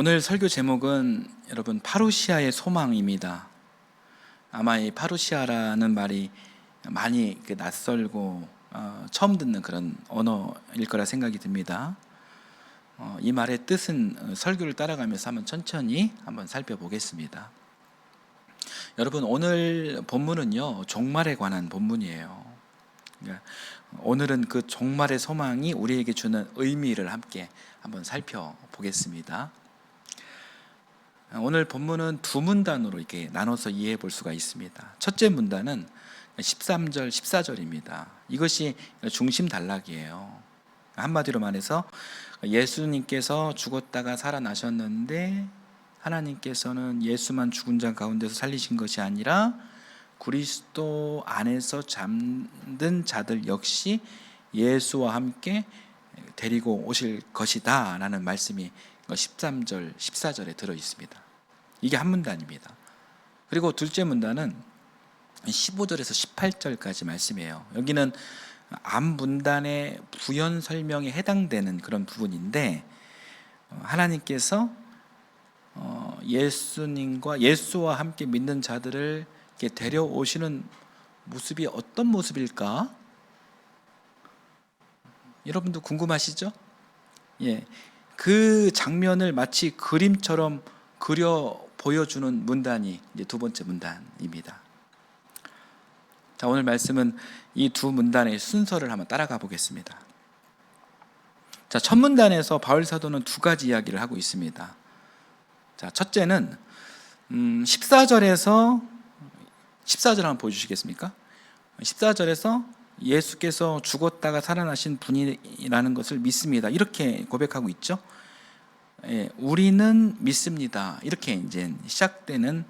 오늘 설교 제목은 여러분 파루시아의 소망입니다. 아마 이 파루시아라는 말이 많이 낯설고 처음 듣는 그런 언어일 거라 생각이 듭니다. 이 말의 뜻은 설교를 따라가면서 한번 천천히 한번 살펴보겠습니다. 여러분 오늘 본문은요 종말에 관한 본문이에요. 그러니까 오늘은 그 종말의 소망이 우리에게 주는 의미를 함께 한번 살펴보겠습니다. 오늘 본문은 두 문단으로 이렇게 나눠서 이해해 볼 수가 있습니다. 첫째 문단은 13절, 14절입니다. 이것이 중심 단락이에요. 한마디로 말해서 예수님께서 죽었다가 살아나셨는데 하나님께서는 예수만 죽은 자 가운데서 살리신 것이 아니라 그리스도 안에서 잠든 자들 역시 예수와 함께 데리고 오실 것이다 라는 말씀이 13절, 14절에 들어 있습니다. 이게 한 문단입니다. 그리고 둘째 문단은 15절에서 18절까지 말씀이에요. 여기는 앞 문단의 부연 설명에 해당되는 그런 부분인데 하나님께서 예수와 함께 믿는 자들을 이렇게 데려오시는 모습이 어떤 모습일까? 여러분도 궁금하시죠? 예. 그 장면을 마치 그림처럼 그려 보여주는 문단이 이제 두 번째 문단입니다. 자, 오늘 말씀은 이 두 문단의 순서를 한번 따라가 보겠습니다. 자, 첫 문단에서 바울 사도는 두 가지 이야기를 하고 있습니다. 자, 첫째는 14절 한번 보여주시겠습니까? 14절에서 예수께서 죽었다가 살아나신 분이라는 것을 믿습니다. 이렇게 고백하고 있죠. 우리는 믿습니다. 이렇게 이제 시작되는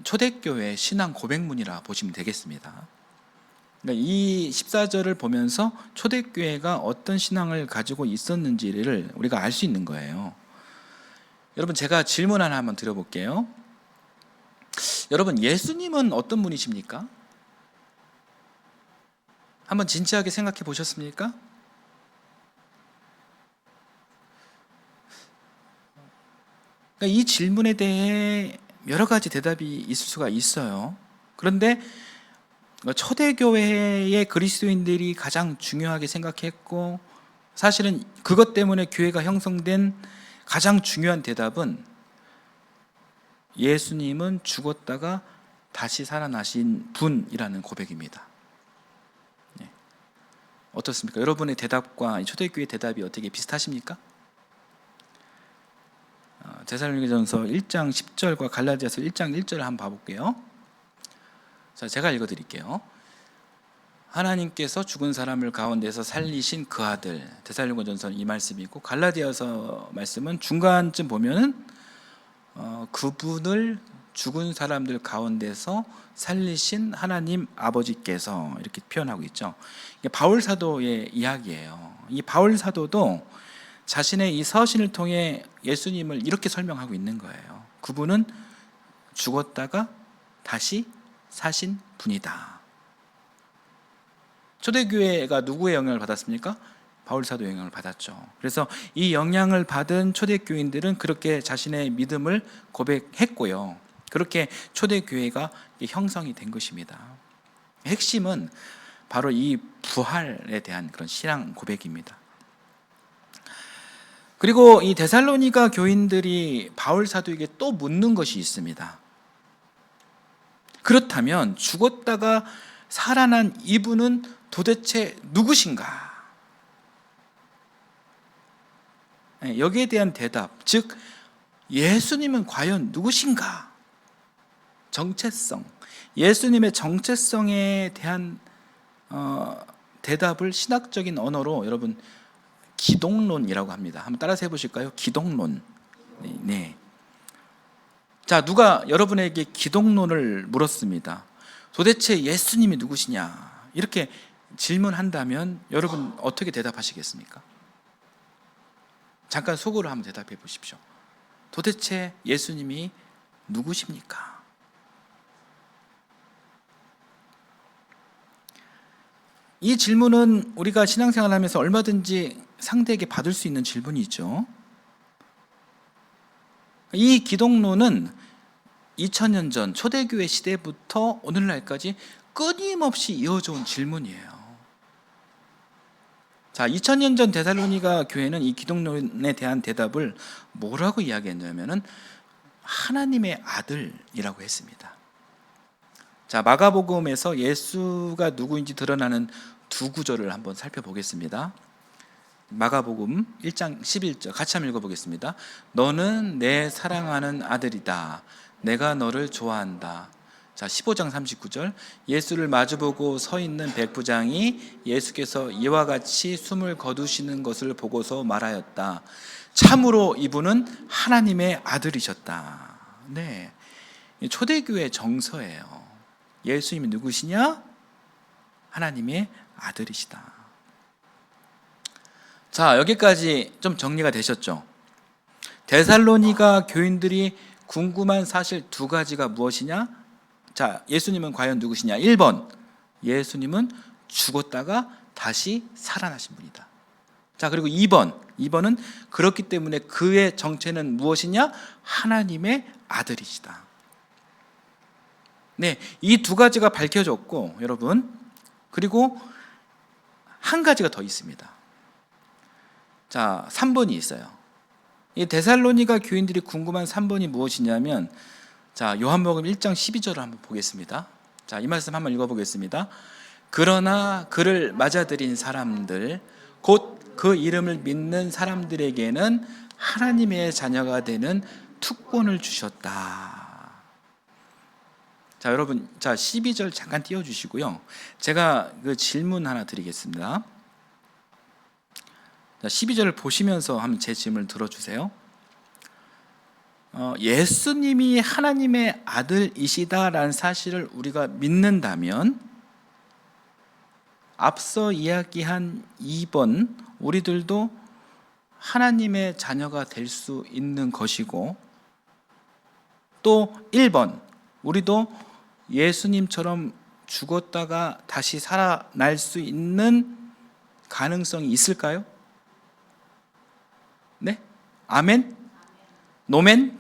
초대교회 신앙 고백문이라 보시면 되겠습니다. 그러니까 이 14절을 보면서 초대교회가 어떤 신앙을 가지고 있었는지를 우리가 알 수 있는 거예요. 여러분 제가 질문 하나 한번 드려볼게요. 여러분 예수님은 어떤 분이십니까? 한번 진지하게 생각해 보셨습니까? 그러니까 이 질문에 대해 여러 가지 대답이 있을 수가 있어요. 그런데 초대교회의 그리스도인들이 가장 중요하게 생각했고 사실은 그것 때문에 교회가 형성된 가장 중요한 대답은 예수님은 죽었다가 다시 살아나신 분이라는 고백입니다. 어떻습니까? 여러분의 대답과 초대교회 대답이 어떻게 비슷하십니까? 데살로니가전서 1장 10절과 갈라디아서 1장 1절을 한번 봐볼게요. 자, 제가 읽어드릴게요. 하나님께서 죽은 사람을 가운데서 살리신 그 아들, 데살로니가전서는 이 말씀이고 갈라디아서 말씀은 중간쯤 보면은 그분을 죽은 사람들 가운데서 살리신 하나님 아버지께서 이렇게 표현하고 있죠. 이게 바울 사도의 이야기예요. 이 바울 사도도 자신의 이 서신을 통해 예수님을 이렇게 설명하고 있는 거예요. 그분은 죽었다가 다시 사신 분이다. 초대교회가 누구의 영향을 받았습니까? 바울 사도의 영향을 받았죠. 그래서 이 영향을 받은 초대교인들은 그렇게 자신의 믿음을 고백했고요. 그렇게 초대교회가 형성이 된 것입니다. 핵심은 바로 이 부활에 대한 그런 신앙 고백입니다. 그리고 이 데살로니가 교인들이 바울 사도에게 또 묻는 것이 있습니다. 그렇다면 죽었다가 살아난 이분은 도대체 누구신가? 여기에 대한 대답, 즉 예수님은 과연 누구신가? 정체성, 예수님의 정체성에 대한 대답을 신학적인 언어로 여러분 기독론이라고 합니다. 한번 따라서 해보실까요? 기독론. 네. 자, 누가 여러분에게 기독론을 물었습니다. 도대체 예수님이 누구시냐? 이렇게 질문한다면 여러분 어떻게 대답하시겠습니까? 잠깐 속으로 한번 대답해 보십시오. 도대체 예수님이 누구십니까? 이 질문은 우리가 신앙생활을 하면서 얼마든지 상대에게 받을 수 있는 질문이죠. 이 기독론은 2000년 전 초대교회 시대부터 오늘날까지 끊임없이 이어져 온 질문이에요. 자, 2000년 전 데살로니가 교회는 이 기독론에 대한 대답을 뭐라고 이야기했냐면은 하나님의 아들이라고 했습니다. 자, 마가복음에서 예수가 누구인지 드러나는 두 구절을 한번 살펴보겠습니다. 마가복음 1장 11절 같이 한번 읽어보겠습니다. 너는 내 사랑하는 아들이다. 내가 너를 좋아한다. 자, 15장 39절 예수를 마주보고 서 있는 백부장이 예수께서 이와 같이 숨을 거두시는 것을 보고서 말하였다. 참으로 이분은 하나님의 아들이셨다. 네, 초대교회 정서예요. 예수님이 누구시냐? 하나님의 아들이시다. 자, 여기까지 좀 정리가 되셨죠? 데살로니가 교인들이 궁금한 사실 두 가지가 무엇이냐? 자, 예수님은 과연 누구시냐? 1번, 예수님은 죽었다가 다시 살아나신 분이다. 자, 그리고 2번은 그렇기 때문에 그의 정체는 무엇이냐? 하나님의 아들이시다. 네, 이 두 가지가 밝혀졌고, 여러분, 그리고 한 가지가 더 있습니다. 자, 3번이 있어요. 이 데살로니가 교인들이 궁금한 3번이 무엇이냐면, 자, 요한복음 1장 12절을 한번 보겠습니다. 자, 이 말씀 한번 읽어보겠습니다. 그러나 그를 맞아들인 사람들, 곧 그 이름을 믿는 사람들에게는 하나님의 자녀가 되는 특권을 주셨다. 자, 여러분, 자, 12절 잠깐 띄워주시고요. 제가 그 질문 하나 드리겠습니다. 자, 12절을 보시면서 한번 제 질문을 들어주세요. 예수님이 하나님의 아들이시다라는 사실을 우리가 믿는다면 앞서 이야기한 2번 우리들도 하나님의 자녀가 될 수 있는 것이고, 또 1번 우리도 예수님처럼 죽었다가 다시 살아날 수 있는 가능성이 있을까요? 네? 아멘? 노멘?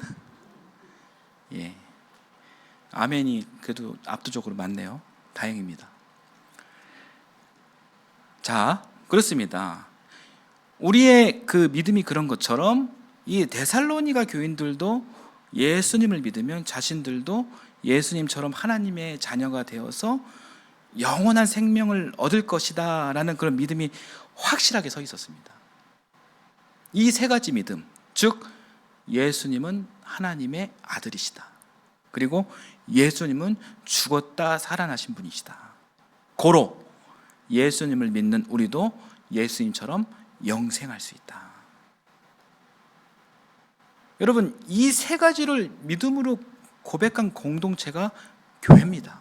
예. 아멘이 그래도 압도적으로 많네요. 다행입니다. 자, 그렇습니다. 우리의 그 믿음이 그런 것처럼 이 데살로니가 교인들도 예수님을 믿으면 자신들도 예수님처럼 하나님의 자녀가 되어서 영원한 생명을 얻을 것이다 라는 그런 믿음이 확실하게 서 있었습니다. 이 세 가지 믿음, 즉 예수님은 하나님의 아들이시다, 그리고 예수님은 죽었다 살아나신 분이시다, 고로 예수님을 믿는 우리도 예수님처럼 영생할 수 있다. 여러분, 이 세 가지를 믿음으로 고백한 공동체가 교회입니다.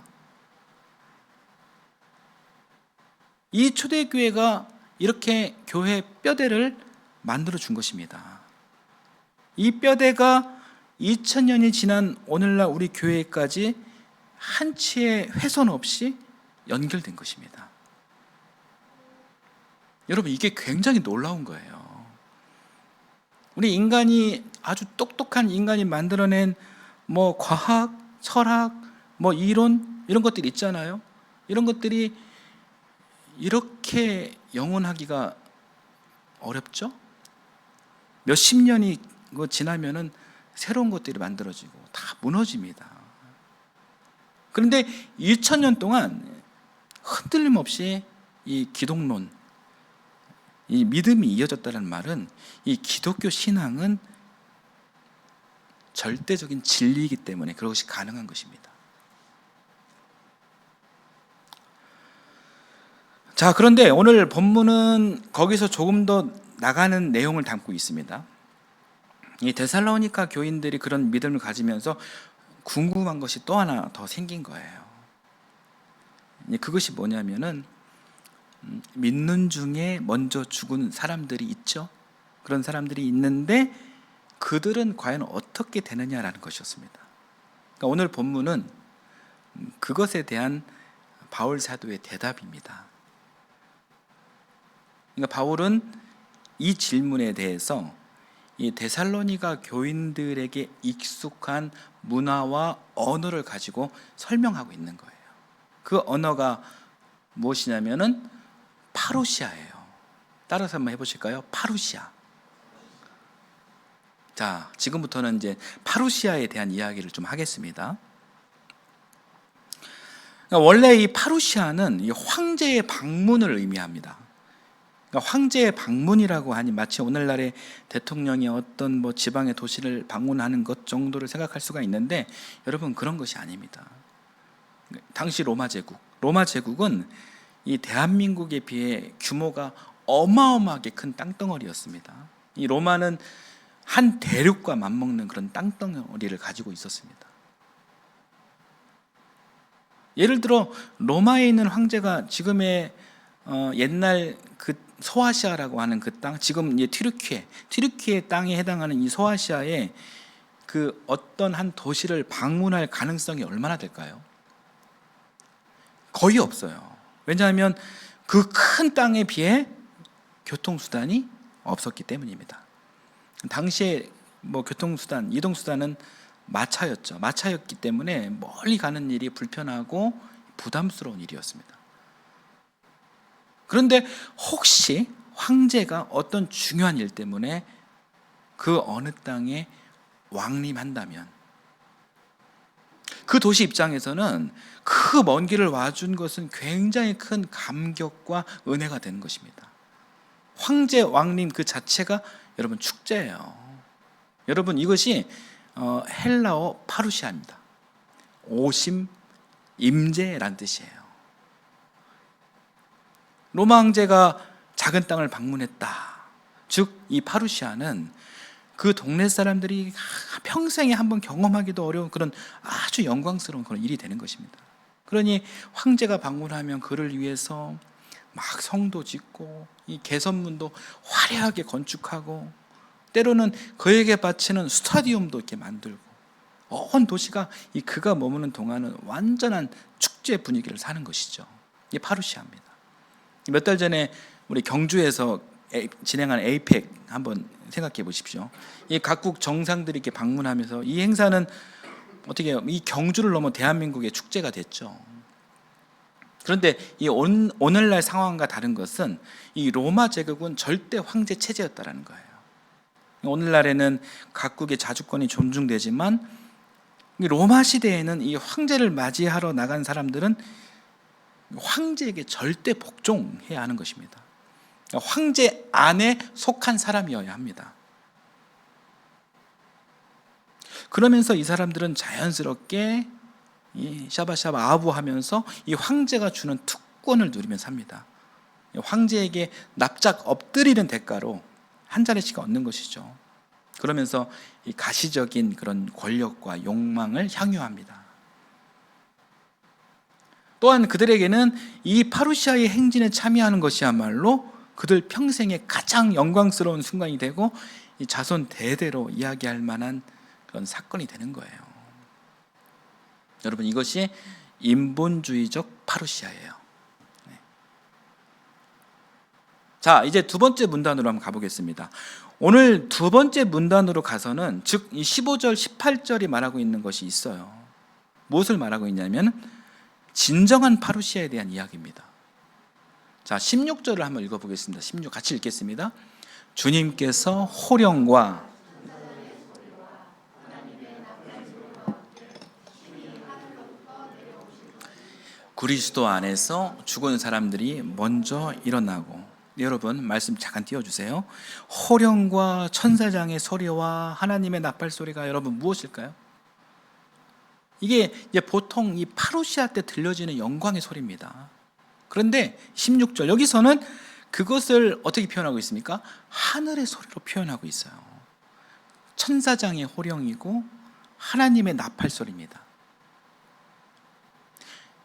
이 초대교회가 이렇게 교회 뼈대를 만들어 준 것입니다. 이 뼈대가 2000년이 지난 오늘날 우리 교회까지 한치의 훼손 없이 연결된 것입니다. 여러분, 이게 굉장히 놀라운 거예요. 우리 인간이, 아주 똑똑한 인간이 만들어낸 뭐 과학, 철학, 뭐 이론, 이런 것들이 있잖아요. 이런 것들이 이렇게 영원하기가 어렵죠? 몇십 년이 지나면은 새로운 것들이 만들어지고 다 무너집니다. 그런데 2000년 동안 흔들림 없이 이 기독론, 이 믿음이 이어졌다는 말은 이 기독교 신앙은 절대적인 진리이기 때문에 그것이 가능한 것입니다. 자, 그런데 오늘 본문은 거기서 조금 더 나가는 내용을 담고 있습니다. 이 데살로니가 교인들이 그런 믿음을 가지면서 궁금한 것이 또 하나 더 생긴 거예요. 그것이 뭐냐면은 믿는 중에 먼저 죽은 사람들이 있죠. 그런 사람들이 있는데 그들은 과연 어떻게 되느냐라는 것이었습니다. 그러니까 오늘 본문은 그것에 대한 바울 사도의 대답입니다. 그러니까 바울은 이 질문에 대해서 이 데살로니가 교인들에게 익숙한 문화와 언어를 가지고 설명하고 있는 거예요. 그 언어가 무엇이냐면은 파루시아예요. 따라서 한번 해보실까요? 파루시아. 자, 지금부터는 이제 파루시아에 대한 이야기를 좀 하겠습니다. 원래 이 파루시아는 이 황제의 방문을 의미합니다. 그러니까 황제의 방문이라고 하니 마치 오늘날의 대통령이 어떤 뭐 지방의 도시를 방문하는 것 정도를 생각할 수가 있는데, 여러분 그런 것이 아닙니다. 당시 로마 제국은 이 대한민국에 비해 규모가 어마어마하게 큰 땅덩어리였습니다. 이 로마는 한 대륙과 맞먹는 그런 땅덩어리를 가지고 있었습니다. 예를 들어 로마에 있는 황제가 지금의 옛날 그 소아시아라고 하는 그 땅, 지금 이제 튀르키예 땅에 해당하는 이 소아시아에 그 어떤 한 도시를 방문할 가능성이 얼마나 될까요? 거의 없어요. 왜냐하면 그 큰 땅에 비해 교통수단이 없었기 때문입니다. 당시에 뭐 교통수단, 이동수단은 마차였기 때문에 멀리 가는 일이 불편하고 부담스러운 일이었습니다. 그런데 혹시 황제가 어떤 중요한 일 때문에 그 어느 땅에 왕림한다면 그 도시 입장에서는 그 먼 길을 와준 것은 굉장히 큰 감격과 은혜가 되는 것입니다. 황제 왕림 그 자체가 여러분 축제예요. 여러분 이것이 헬라어 파루시아입니다. 오심, 임재란 뜻이에요. 로마 황제가 작은 땅을 방문했다. 즉 이 파루시아는 그 동네 사람들이 평생에 한번 경험하기도 어려운 그런 아주 영광스러운 그런 일이 되는 것입니다. 그러니 황제가 방문하면 그를 위해서 막 성도 짓고 이 개선문도 화려하게 건축하고 때로는 그에게 바치는 스타디움도 이렇게 만들고 온 도시가 이 그가 머무는 동안은 완전한 축제 분위기를 사는 것이죠. 이게 파루시아입니다. 몇 달 전에 우리 경주에서 진행한 에이펙 한번 생각해 보십시오. 이 각국 정상들이 이렇게 방문하면서 이 행사는 어떻게 이 경주를 넘어 대한민국의 축제가 됐죠. 그런데 이 오늘날 상황과 다른 것은 이 로마 제국은 절대 황제 체제였다라는 거예요. 오늘날에는 각국의 자주권이 존중되지만 로마 시대에는 이 황제를 맞이하러 나간 사람들은 황제에게 절대 복종해야 하는 것입니다. 황제 안에 속한 사람이어야 합니다. 그러면서 이 사람들은 자연스럽게 이 샤바샤바 아부하면서 이 황제가 주는 특권을 누리며 삽니다. 황제에게 납작 엎드리는 대가로 한 자리씩 얻는 것이죠. 그러면서 이 가시적인 그런 권력과 욕망을 향유합니다. 또한 그들에게는 이 파루시아의 행진에 참여하는 것이야말로 그들 평생의 가장 영광스러운 순간이 되고 이 자손 대대로 이야기할 만한 그런 사건이 되는 거예요. 여러분 이것이 인본주의적 파루시아예요. 네. 자, 이제 두 번째 문단으로 한번 가보겠습니다. 오늘 두 번째 문단으로 가서는 즉 이 15절 18절이 말하고 있는 것이 있어요. 무엇을 말하고 있냐면 진정한 파루시아에 대한 이야기입니다. 자, 16절을 한번 읽어보겠습니다. 16 같이 읽겠습니다. 주님께서 호령과 그리스도 안에서 죽은 사람들이 먼저 일어나고, 여러분 말씀 잠깐 띄워주세요. 호령과 천사장의 소리와 하나님의 나팔 소리가 여러분 무엇일까요? 이게 이제 보통 이 파루시아 때 들려지는 영광의 소리입니다. 그런데 16절 여기서는 그것을 어떻게 표현하고 있습니까? 하늘의 소리로 표현하고 있어요. 천사장의 호령이고 하나님의 나팔 소리입니다.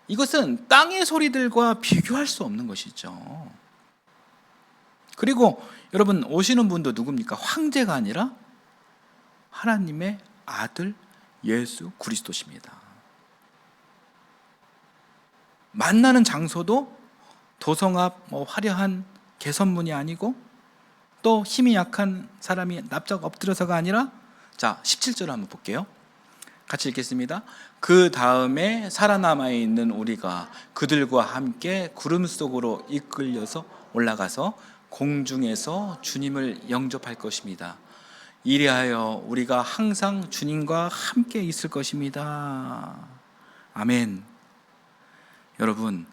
이것은 땅의 소리들과 비교할 수 없는 것이죠. 그리고 여러분 오시는 분도 누굽니까? 황제가 아니라 하나님의 아들 예수 그리스도십니다. 만나는 장소도 도성 앞 화려한 개선문이 아니고 또 힘이 약한 사람이 납작 엎드려서가 아니라, 자 17절을 한번 볼게요. 같이 읽겠습니다. 그 다음에 살아남아 있는 우리가 그들과 함께 구름 속으로 이끌려서 올라가서 공중에서 주님을 영접할 것입니다. 이리하여 우리가 항상 주님과 함께 있을 것입니다. 아멘. 여러분,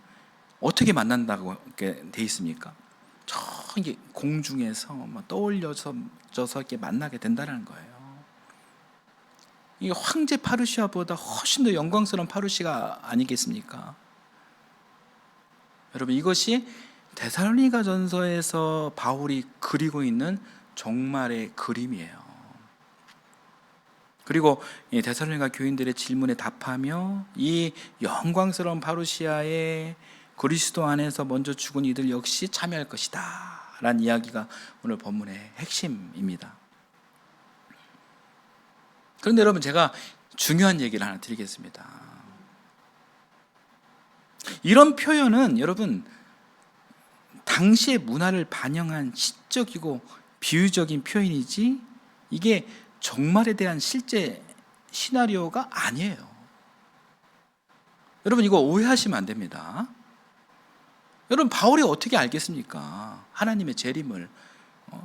어떻게 만난다고 이렇게 돼 있습니까? 저기 공중에서 떠올려서 이렇게 만나게 된다는 거예요. 이 황제 파루시아보다 훨씬 더 영광스러운 파루시가 아니겠습니까? 여러분, 이것이 데살로니가전서에서 바울이 그리고 있는 종말의 그림이에요. 그리고 이 데살로니가 교인들의 질문에 답하며 이 영광스러운 파루시아에 그리스도 안에서 먼저 죽은 이들 역시 참여할 것이다 라는 이야기가 오늘 본문의 핵심입니다. 그런데 여러분, 제가 중요한 얘기를 하나 드리겠습니다. 이런 표현은 여러분, 당시의 문화를 반영한 시적이고 비유적인 표현이지 이게 종말에 대한 실제 시나리오가 아니에요. 여러분, 이거 오해하시면 안 됩니다. 여러분, 바울이 어떻게 알겠습니까? 하나님의 재림을,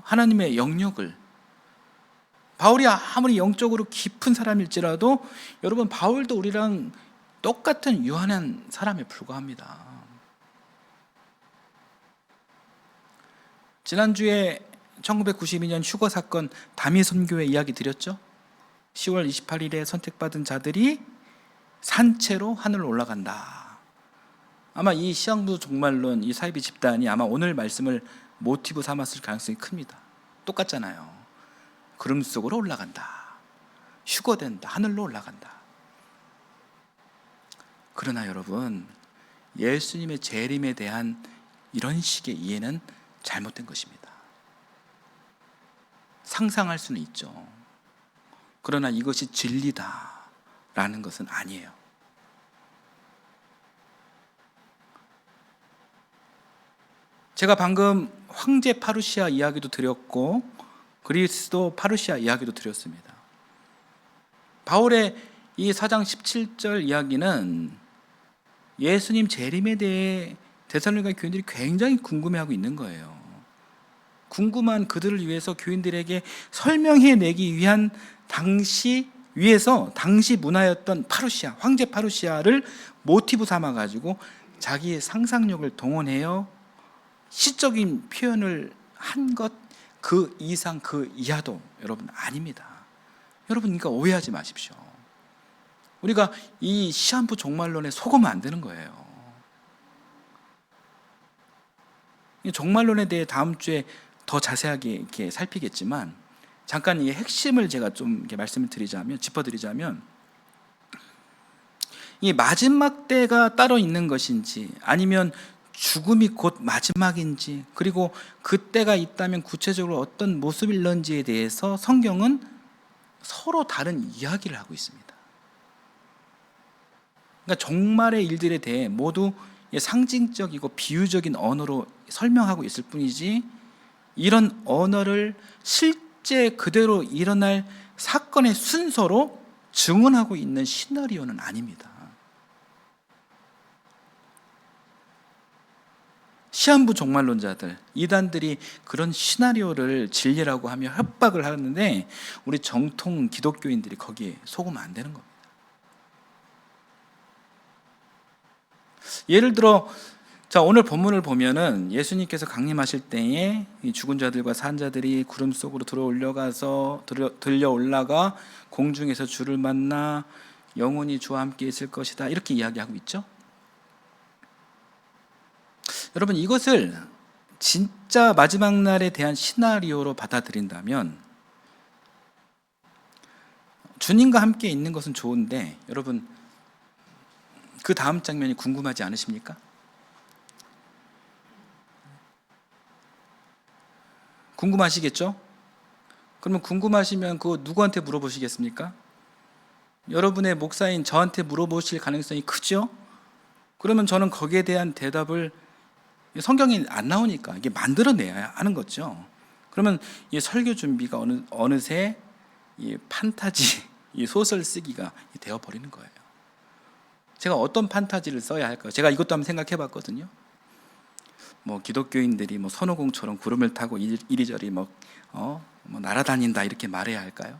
하나님의 영역을. 바울이 아무리 영적으로 깊은 사람일지라도 여러분, 바울도 우리랑 똑같은 유한한 사람에 불과합니다. 지난주에 1992년 휴거 사건 다미 선교회 이야기 드렸죠? 10월 28일에 선택받은 자들이 산채로 하늘로 올라간다. 아마 이 시한부 종말론, 이 사이비 집단이 아마 오늘 말씀을 모티브 삼았을 가능성이 큽니다. 똑같잖아요. 구름 속으로 올라간다, 휴거된다, 하늘로 올라간다. 그러나 여러분, 예수님의 재림에 대한 이런 식의 이해는 잘못된 것입니다. 상상할 수는 있죠. 그러나 이것이 진리다라는 것은 아니에요. 제가 방금 황제 파루시아 이야기도 드렸고 그리스도 파루시아 이야기도 드렸습니다. 바울의 이 4장 17절 이야기는 예수님 재림에 대해 데살로니가 교인들이 굉장히 궁금해하고 있는 거예요. 궁금한 그들을 위해서 교인들에게 설명해 내기 위한 당시 문화였던 파루시아, 황제 파루시아를 모티브 삼아 가지고 자기의 상상력을 동원해요 시적인 표현을 한 것, 그 이상 그 이하도 여러분 아닙니다. 여러분, 그러니까 오해하지 마십시오. 우리가 이 시한부 종말론에 속으면 안 되는 거예요. 이 종말론에 대해 다음 주에 더 자세하게 이렇게 살피겠지만, 잠깐 이 핵심을 제가 좀 이렇게 말씀을 드리자면, 짚어드리자면, 이 마지막 때가 따로 있는 것인지, 아니면 죽음이 곧 마지막인지, 그리고 그때가 있다면 구체적으로 어떤 모습일런지에 대해서 성경은 서로 다른 이야기를 하고 있습니다. 그러니까 종말의 일들에 대해 모두 상징적이고 비유적인 언어로 설명하고 있을 뿐이지, 이런 언어를 실제 그대로 일어날 사건의 순서로 증언하고 있는 시나리오는 아닙니다. 시한부 종말론자들, 이단들이 그런 시나리오를 진리라고 하며 협박을 하는데, 우리 정통 기독교인들이 거기에 속으면 안 되는 겁니다. 예를 들어, 자, 오늘 본문을 보면은 예수님께서 강림하실 때에 이 죽은 자들과 산 자들이 구름 속으로 들려 올라가 공중에서 주를 만나 영원히 주와 함께 있을 것이다, 이렇게 이야기하고 있죠. 여러분, 이것을 진짜 마지막 날에 대한 시나리오로 받아들인다면 주님과 함께 있는 것은 좋은데, 여러분, 그 다음 장면이 궁금하지 않으십니까? 궁금하시겠죠? 그러면 궁금하시면 그거 누구한테 물어보시겠습니까? 여러분의 목사인 저한테 물어보실 가능성이 크죠? 그러면 저는 거기에 대한 대답을, 성경이 안 나오니까 이게 만들어내야 하는 거죠. 그러면 이 설교 준비가 어느새 이 판타지, 이 소설 쓰기가 되어 버리는 거예요. 제가 어떤 판타지를 써야 할까요? 제가 이것도 한번 생각해 봤거든요. 뭐 기독교인들이 뭐 손오공처럼 구름을 타고 이리저리 뭐 날아다닌다 이렇게 말해야 할까요?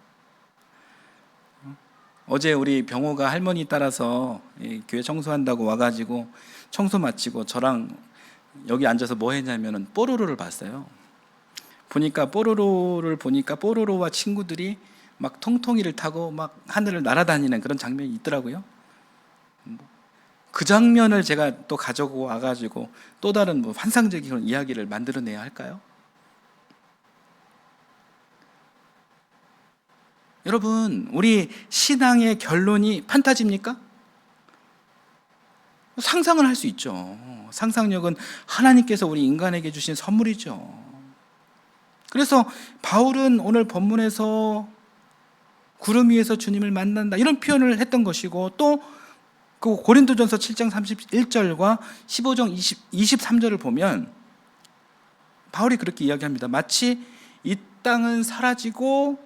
어제 우리 병호가 할머니 따라서 교회 청소한다고 와가지고 청소 마치고 저랑 여기 앉아서 뭐 했냐면은 뽀로로를 봤어요. 보니까 뽀로로와 친구들이 막 통통이를 타고 막 하늘을 날아다니는 그런 장면이 있더라고요. 그 장면을 제가 또 가지고 와가지고 또 다른 뭐 환상적인 그런 이야기를 만들어내야 할까요? 여러분, 우리 신앙의 결론이 판타지입니까? 상상을 할 수 있죠. 상상력은 하나님께서 우리 인간에게 주신 선물이죠. 그래서 바울은 오늘 본문에서 구름 위에서 주님을 만난다 이런 표현을 했던 것이고, 또 그 고린도전서 7장 31절과 15장 23절을 보면 바울이 그렇게 이야기합니다. 마치 이 땅은 사라지고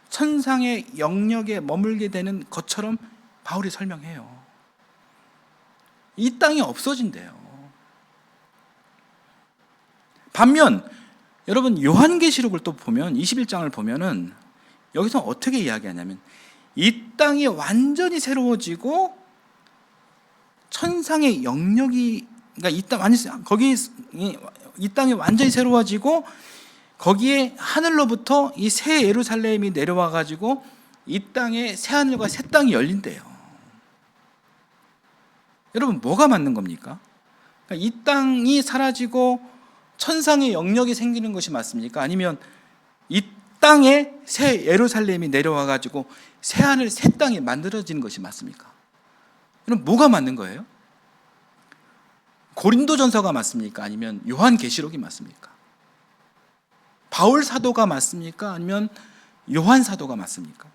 천상의 영역에 머물게 되는 것처럼 바울이 설명해요. 이 땅이 없어진대요. 반면 여러분 요한계시록을 또 보면 21장을 보면은 여기서 어떻게 이야기하냐면 이 땅이 완전히 새로워지고 천상의 영역이, 그러니까 이 땅이 완전히 새로워지고 거기에 하늘로부터 이 새 예루살렘이 내려와 가지고 이 땅에 새 하늘과 새 땅이 열린대요. 여러분 뭐가 맞는 겁니까? 그러니까 이 땅이 사라지고 천상의 영역이 생기는 것이 맞습니까? 아니면 이 땅에 새 예루살렘이 내려와 가지고 새 하늘 새 땅이 만들어지는 것이 맞습니까? 그럼 뭐가 맞는 거예요? 고린도전서가 맞습니까? 아니면 요한계시록이 맞습니까? 바울 사도가 맞습니까? 아니면 요한 사도가 맞습니까?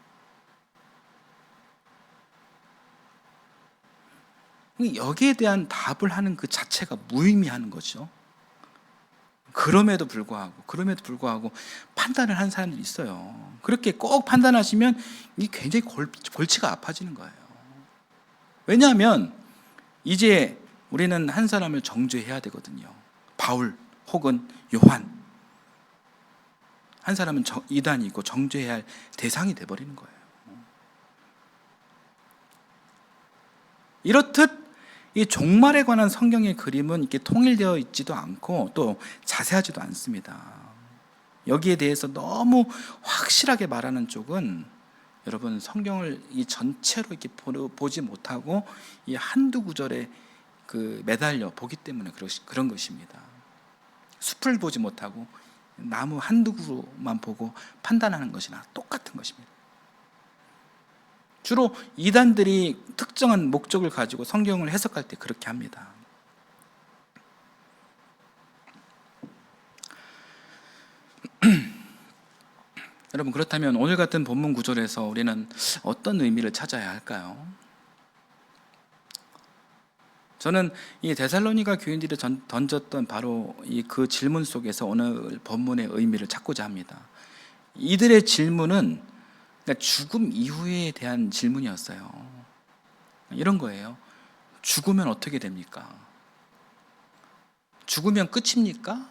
여기에 대한 답을 하는 그 자체가 무의미한 거죠. 그럼에도 불구하고 판단을 하는 사람들이 있어요. 그렇게 꼭 판단하시면 이게 굉장히 골치가 아파지는 거예요. 왜냐하면 이제 우리는 한 사람을 정죄해야 되거든요. 바울 혹은 요한. 한 사람은 이단이고 정죄해야 할 대상이 돼버리는 거예요. 이렇듯 이 종말에 관한 성경의 그림은 이렇게 통일되어 있지도 않고 또 자세하지도 않습니다. 여기에 대해서 너무 확실하게 말하는 쪽은 여러분 성경을 이 전체로 이렇게 보지 못하고 이 한두 구절에 매달려 보기 때문에 그런 것입니다. 숲을 보지 못하고 나무 한두 그루만 보고 판단하는 것이나 똑같은 것입니다. 주로 이단들이 특정한 목적을 가지고 성경을 해석할 때 그렇게 합니다. 여러분 그렇다면 오늘 같은 본문 구절에서 우리는 어떤 의미를 찾아야 할까요? 저는 이 데살로니가 교인들이 던졌던 바로 그 질문 속에서 오늘 본문의 의미를 찾고자 합니다. 이들의 질문은 그러니까 죽음 이후에 대한 질문이었어요. 이런 거예요. 죽으면 어떻게 됩니까? 죽으면 끝입니까?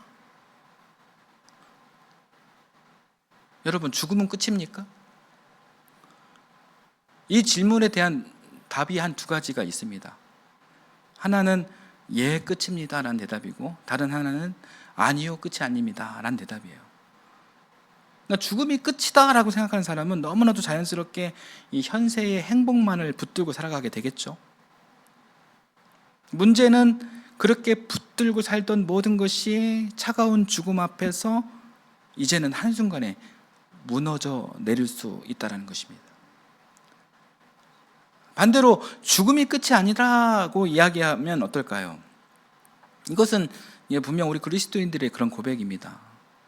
여러분 죽으면 끝입니까? 이 질문에 대한 답이 한 두 가지가 있습니다. 하나는 예 끝입니다 라는 대답이고 다른 하나는 아니요 끝이 아닙니다 라는 대답이에요. 그러니까 죽음이 끝이다 라고 생각하는 사람은 너무나도 자연스럽게 이 현세의 행복만을 붙들고 살아가게 되겠죠. 문제는 그렇게 붙들고 살던 모든 것이 차가운 죽음 앞에서 이제는 한순간에 무너져 내릴 수 있다는 것입니다. 반대로 죽음이 끝이 아니라고 이야기하면 어떨까요? 이것은 분명 우리 그리스도인들의 그런 고백입니다.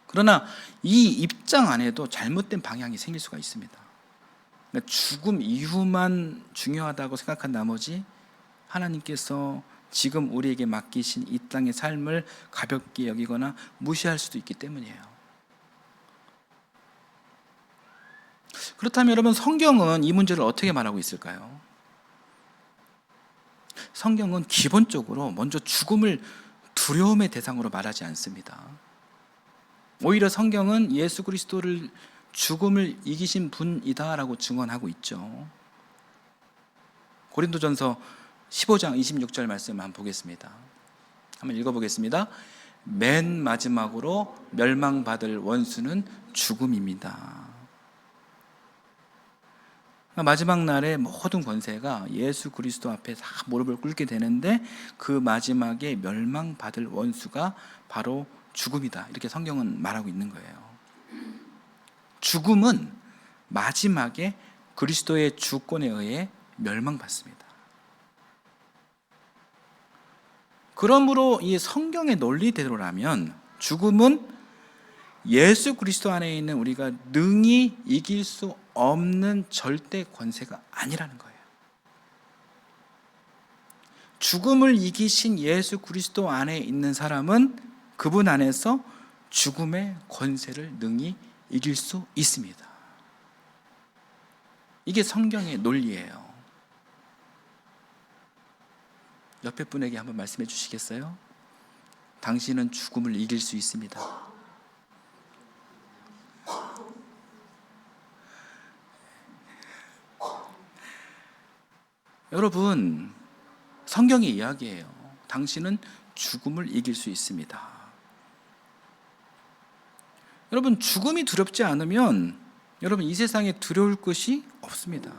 그러나 이 입장 안에도 잘못된 방향이 생길 수가 있습니다. 그러니까 죽음 이후만 중요하다고 생각한 나머지 하나님께서 지금 우리에게 맡기신 이 땅의 삶을 가볍게 여기거나 무시할 수도 있기 때문이에요. 그렇다면 여러분, 성경은 이 문제를 어떻게 말하고 있을까요? 성경은 기본적으로 먼저 죽음을 두려움의 대상으로 말하지 않습니다. 오히려 성경은 예수 그리스도를 죽음을 이기신 분이다라고 증언하고 있죠. 고린도전서 15장 26절 말씀 한번 보겠습니다. 한번 읽어보겠습니다. 맨 마지막으로 멸망받을 원수는 죽음입니다. 마지막 날에 모든 권세가 예수 그리스도 앞에 다 무릎을 꿇게 되는데 그 마지막에 멸망받을 원수가 바로 죽음이다. 이렇게 성경은 말하고 있는 거예요. 죽음은 마지막에 그리스도의 주권에 의해 멸망받습니다. 그러므로 이 성경의 논리대로라면 죽음은 예수 그리스도 안에 있는 우리가 능히 이길 수 없는 절대 권세가 아니라는 거예요. 죽음을 이기신 예수 그리스도 안에 있는 사람은 그분 안에서 죽음의 권세를 능히 이길 수 있습니다. 이게 성경의 논리예요. 옆에 분에게 한번 말씀해 주시겠어요? 당신은 죽음을 이길 수 있습니다. 여러분, 성경의 이야기예요. 당신은 죽음을 이길 수 있습니다. 여러분, 죽음이 두렵지 않으면 여러분 이 세상에 두려울 것이 없습니다.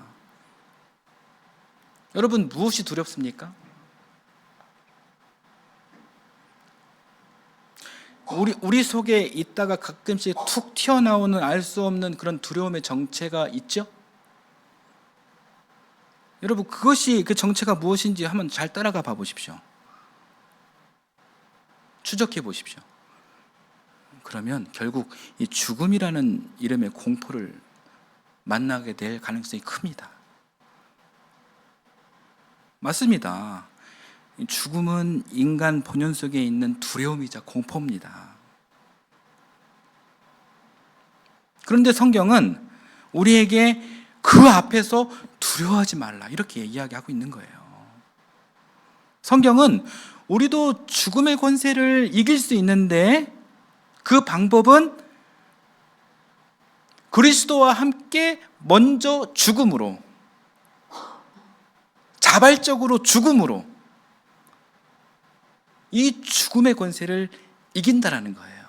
여러분, 무엇이 두렵습니까? 우리 속에 있다가 가끔씩 툭 튀어나오는 알 수 없는 그런 두려움의 정체가 있죠? 여러분, 그것이 그 정체가 무엇인지 한번 잘 따라가 봐 보십시오. 추적해 보십시오. 그러면 결국 이 죽음이라는 이름의 공포를 만나게 될 가능성이 큽니다. 맞습니다. 죽음은 인간 본연 속에 있는 두려움이자 공포입니다. 그런데 성경은 우리에게 그 앞에서 두려워하지 말라 이렇게 이야기하고 있는 거예요. 성경은 우리도 죽음의 권세를 이길 수 있는데 그 방법은 그리스도와 함께 먼저 죽음으로, 자발적으로 죽음으로 이 죽음의 권세를 이긴다라는 거예요.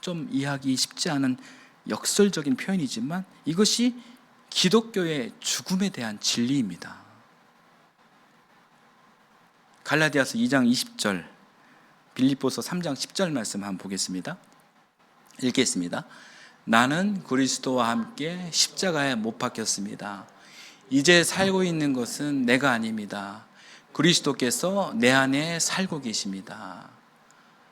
좀 이해하기 쉽지 않은 역설적인 표현이지만 이것이 기독교의 죽음에 대한 진리입니다. 갈라디아서 2장 20절, 빌립보서 3장 10절 말씀 한번 보겠습니다. 읽겠습니다. 나는 그리스도와 함께 십자가에 못 박혔습니다. 이제 살고 있는 것은 내가 아닙니다. 그리스도께서 내 안에 살고 계십니다.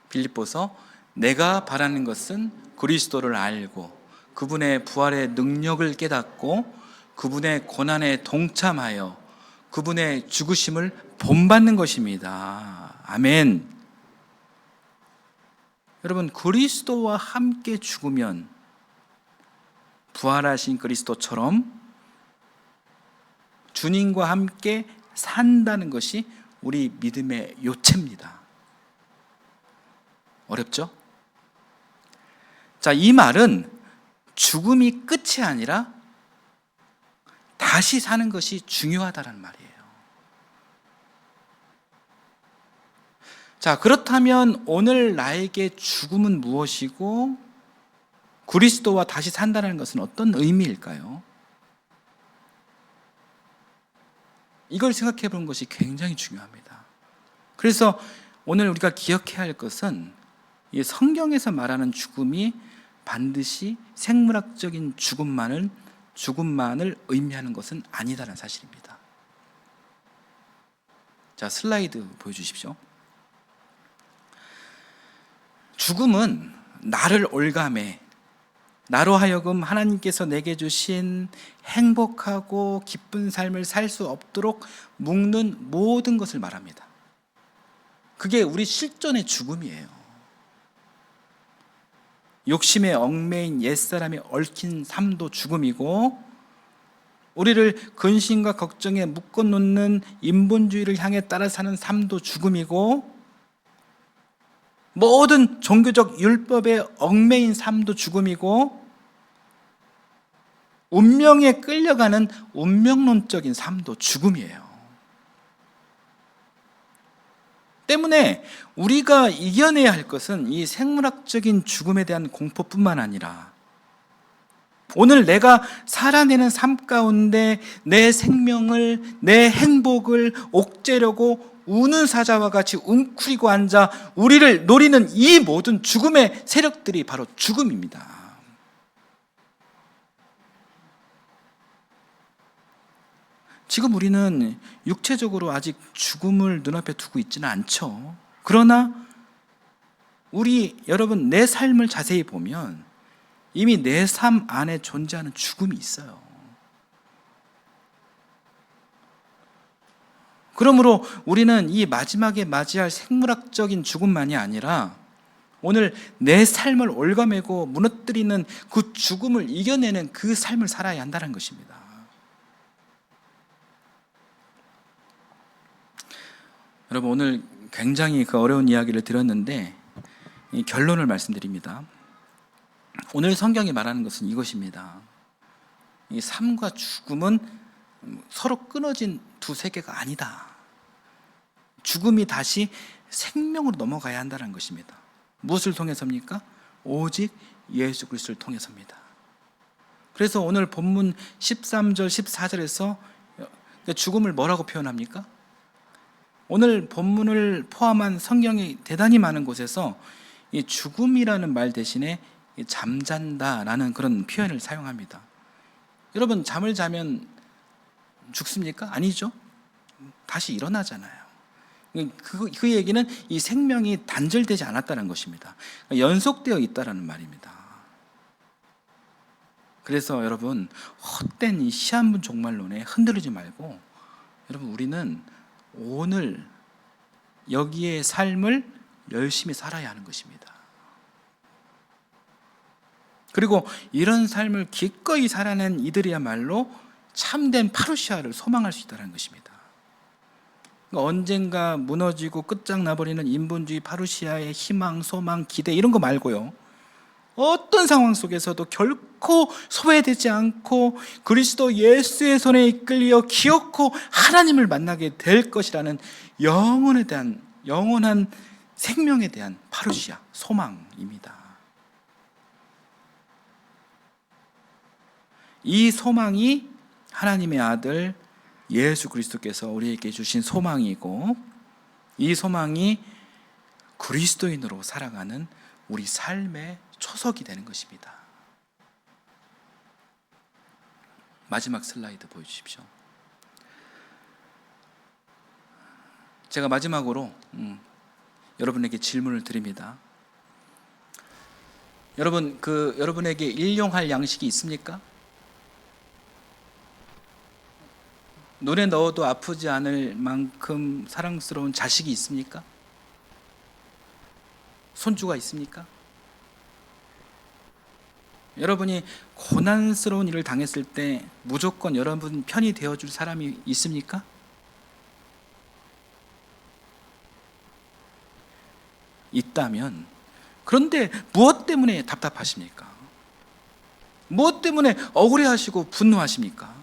빌립보서 내가 바라는 것은 그리스도를 알고 그분의 부활의 능력을 깨닫고 그분의 고난에 동참하여 그분의 죽으심을 본받는 것입니다. 아멘. 여러분, 그리스도와 함께 죽으면 부활하신 그리스도처럼 주님과 함께 산다는 것이 우리 믿음의 요체입니다. 어렵죠? 자, 이 말은 죽음이 끝이 아니라 다시 사는 것이 중요하다는 말이에요. 자, 그렇다면 오늘 나에게 죽음은 무엇이고 그리스도와 다시 산다는 것은 어떤 의미일까요? 이걸 생각해 보는 것이 굉장히 중요합니다. 그래서 오늘 우리가 기억해야 할 것은 이 성경에서 말하는 죽음이 반드시 생물학적인 죽음만을 의미하는 것은 아니다라는 사실입니다. 자, 슬라이드 보여주십시오. 죽음은 나를 올가매 나로 하여금 하나님께서 내게 주신 행복하고 기쁜 삶을 살 수 없도록 묶는 모든 것을 말합니다. 그게 우리 실존의 죽음이에요. 욕심에 얽매인 옛사람이 얽힌 삶도 죽음이고, 우리를 근심과 걱정에 묶어놓는 인본주의를 향해 따라 사는 삶도 죽음이고, 모든 종교적 율법에 얽매인 삶도 죽음이고, 운명에 끌려가는 운명론적인 삶도 죽음이에요. 때문에 우리가 이겨내야 할 것은 이 생물학적인 죽음에 대한 공포뿐만 아니라, 오늘 내가 살아내는 삶 가운데 내 생명을, 내 행복을 옥죄려고 우는 사자와 같이 웅크리고 앉아 우리를 노리는 이 모든 죽음의 세력들이 바로 죽음입니다. 지금 우리는 육체적으로 아직 죽음을 눈앞에 두고 있지는 않죠. 그러나 여러분, 내 삶을 자세히 보면 이미 내 삶 안에 존재하는 죽음이 있어요. 그러므로 우리는 이 마지막에 맞이할 생물학적인 죽음만이 아니라 오늘 내 삶을 올가매고 무너뜨리는 그 죽음을 이겨내는 그 삶을 살아야 한다는 것입니다. 여러분, 오늘 굉장히 그 어려운 이야기를 들었는데 이 결론을 말씀드립니다. 오늘 성경이 말하는 것은 이것입니다. 이 삶과 죽음은 서로 끊어진 두 세계가 아니다. 죽음이 다시 생명으로 넘어가야 한다는 것입니다. 무엇을 통해서입니까? 오직 예수 그리스도를 통해서입니다. 그래서 오늘 본문 13절 14절에서 죽음을 뭐라고 표현합니까? 오늘 본문을 포함한 성경이 대단히 많은 곳에서 이 죽음이라는 말 대신에 잠잔다라는 그런 표현을 사용합니다. 여러분, 잠을 자면 죽습니까? 아니죠. 다시 일어나잖아요. 그 얘기는 이 생명이 단절되지 않았다는 것입니다. 연속되어 있다는 말입니다. 그래서 여러분, 헛된 이 시한부 종말론에 흔들리지 말고, 여러분, 우리는 오늘 여기의 삶을 열심히 살아야 하는 것입니다. 그리고 이런 삶을 기꺼이 살아낸 이들이야말로 참된 파루시아를 소망할 수 있다는 것입니다. 언젠가 무너지고 끝장나버리는 인본주의 파루시아의 희망, 소망, 기대 이런 거 말고요, 어떤 상황 속에서도 결코 소외되지 않고 그리스도 예수의 손에 이끌려 기어코 하나님을 만나게 될 것이라는 영원한 생명에 대한 파루시아, 소망입니다. 이 소망이 하나님의 아들 예수 그리스도께서 우리에게 주신 소망이고, 이 소망이 그리스도인으로 살아가는 우리 삶의 초석이 되는 것입니다. 마지막 슬라이드 보여주십시오. 제가 마지막으로 여러분에게 질문을 드립니다. 여러분, 여러분에게 일용할 양식이 있습니까? 눈에 넣어도 아프지 않을 만큼 사랑스러운 자식이 있습니까? 손주가 있습니까? 여러분이 고난스러운 일을 당했을 때 무조건 여러분 편이 되어줄 사람이 있습니까? 있다면, 그런데 무엇 때문에 답답하십니까? 무엇 때문에 억울해하시고 분노하십니까?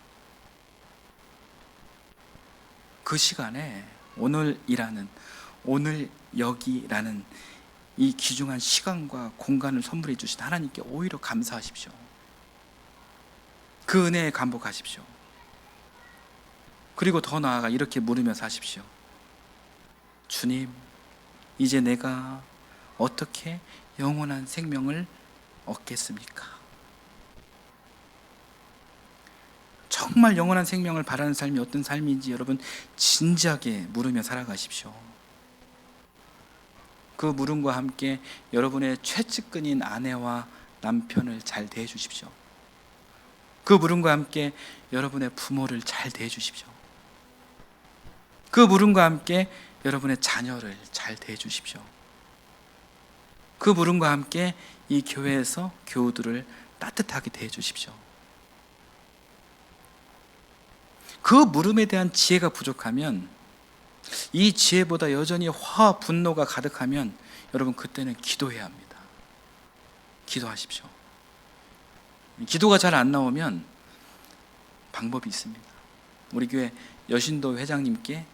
그 시간에 오늘 여기라는 이 귀중한 시간과 공간을 선물해 주신 하나님께 오히려 감사하십시오. 그 은혜에 감복하십시오. 그리고 더 나아가 이렇게 물으면서 하십시오. 주님, 이제 내가 어떻게 영원한 생명을 얻겠습니까? 정말 영원한 생명을 바라는 삶이 어떤 삶인지 여러분 진지하게 물으며 살아가십시오. 그 물음과 함께 여러분의 최측근인 아내와 남편을 잘 대해 주십시오. 그 물음과 함께 여러분의 부모를 잘 대해 주십시오. 그 물음과 함께 여러분의 자녀를 잘 대해 주십시오. 그 부름과 함께 이 교회에서 교우들을 따뜻하게 대해 주십시오. 그 물음에 대한 지혜가 부족하면, 이 지혜보다 여전히 화와 분노가 가득하면 여러분 그때는 기도해야 합니다. 기도하십시오. 기도가 잘 안 나오면 방법이 있습니다. 우리 교회 여신도 회장님께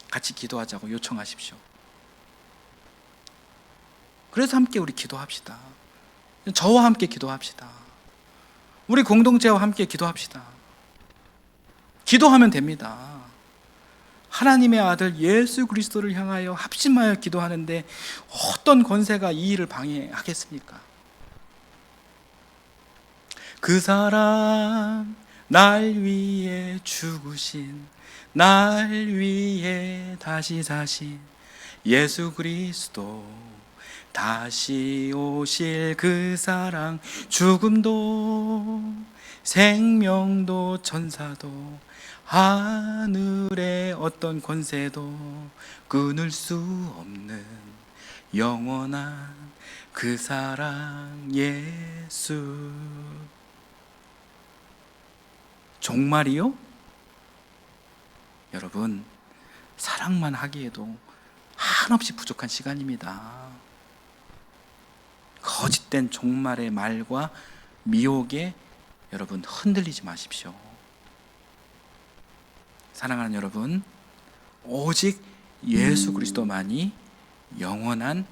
같이 기도하자고 요청하십시오. 그래서 함께 우리 기도합시다. 저와 함께 기도합시다. 우리 공동체와 함께 기도합시다. 기도하면 됩니다. 하나님의 아들 예수 그리스도를 향하여 합심하여 기도하는데 어떤 권세가 이 일을 방해하겠습니까? 그 사랑 날 위해 죽으신, 날 위해 다시 사신 예수 그리스도, 다시 오실 그 사랑, 죽음도 생명도 천사도 하늘의 어떤 권세도 끊을 수 없는 영원한 그 사랑 예수. 종말이요? 여러분, 사랑만 하기에도 한없이 부족한 시간입니다. 거짓된 종말의 말과 미혹에 여러분 흔들리지 마십시오. 사랑하는 여러분, 오직 예수 그리스도만이 영원한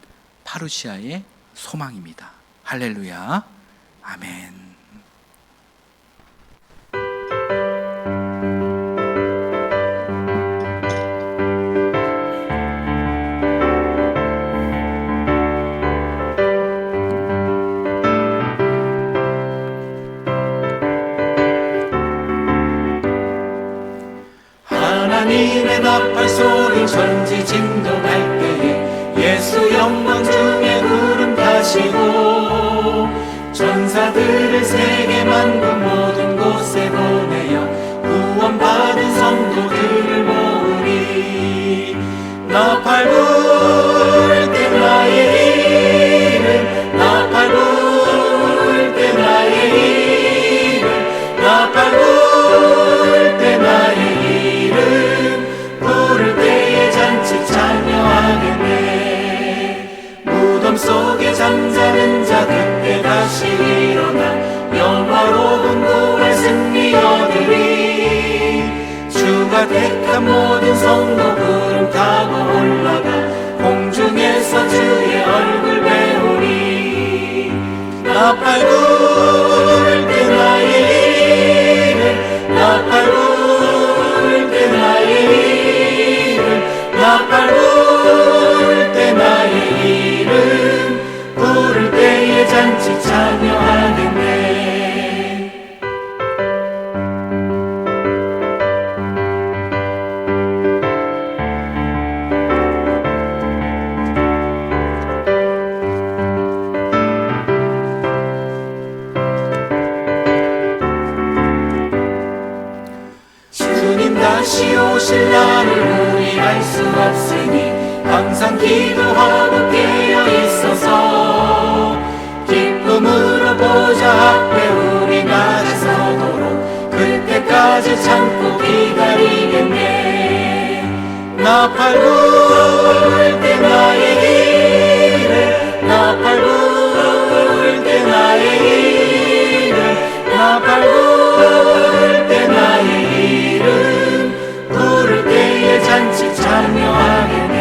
파루시아의 소망입니다. 할렐루야, 아멘. 하나님의 나팔 소리 전지진동할 때에 예수 영광 중에 구름 타시고 전사들을 세계 만국 모든 곳에 보내어 구원받은 성도들을 모으리. 나팔 불 때 나의 이름, 나팔 불 때 나의 이름, 나팔 불 때 나의 부를 때에 잔치 찬양하겠네. 무덤 속에 잠자는 자 그때 다시 일어나 영화로운 구원 승리 얻으리. 주가 택한 모든 성도 구름 타고 올라가 공중에서 주의 얼굴 배우리. 나팔 불 때 나의 이름, 나팔 불 때 나의 이름, 나팔 부를 때 나의 이름, 부를 때에 잔치 찬양하겠네. 다시 오실 날을 우리 알 수 없으니 항상 기도하고 깨어 있어서 기쁨으로 보좌 앞에 우리 나서도록 그때까지 참고 기다리겠네. 나팔 불 때 나의 이름, 나팔 불 때 나의 이름, 나팔 불 때 나의 이름, 부를 때에 잔치 찬양하겠네.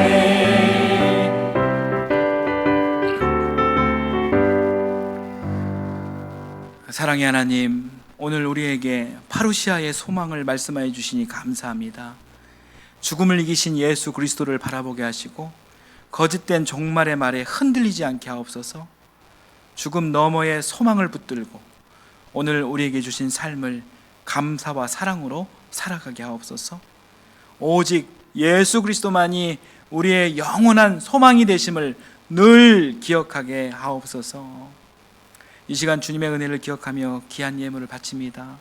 사랑의 하나님, 오늘 우리에게 파루시아의 소망을 말씀하여 주시니 감사합니다. 죽음을 이기신 예수 그리스도를 바라보게 하시고 거짓된 종말의 말에 흔들리지 않게 하옵소서. 죽음 너머의 소망을 붙들고 오늘 우리에게 주신 삶을 감사와 사랑으로 살아가게 하옵소서. 오직 예수 그리스도만이 우리의 영원한 소망이 되심을 늘 기억하게 하옵소서. 이 시간 주님의 은혜를 기억하며 귀한 예물을 바칩니다.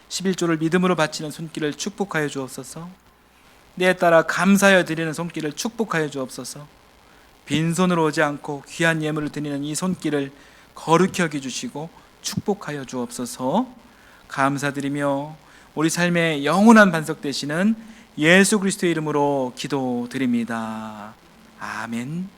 11조를 믿음으로 바치는 손길을 축복하여 주옵소서. 때에 따라 감사하여 드리는 손길을 축복하여 주옵소서. 빈손으로 오지 않고 귀한 예물을 드리는 이 손길을 거룩히 여겨주시고 축복하여 주옵소서. 감사드리며 우리 삶의 영원한 반석 되시는 예수 그리스도의 이름으로 기도드립니다. 아멘.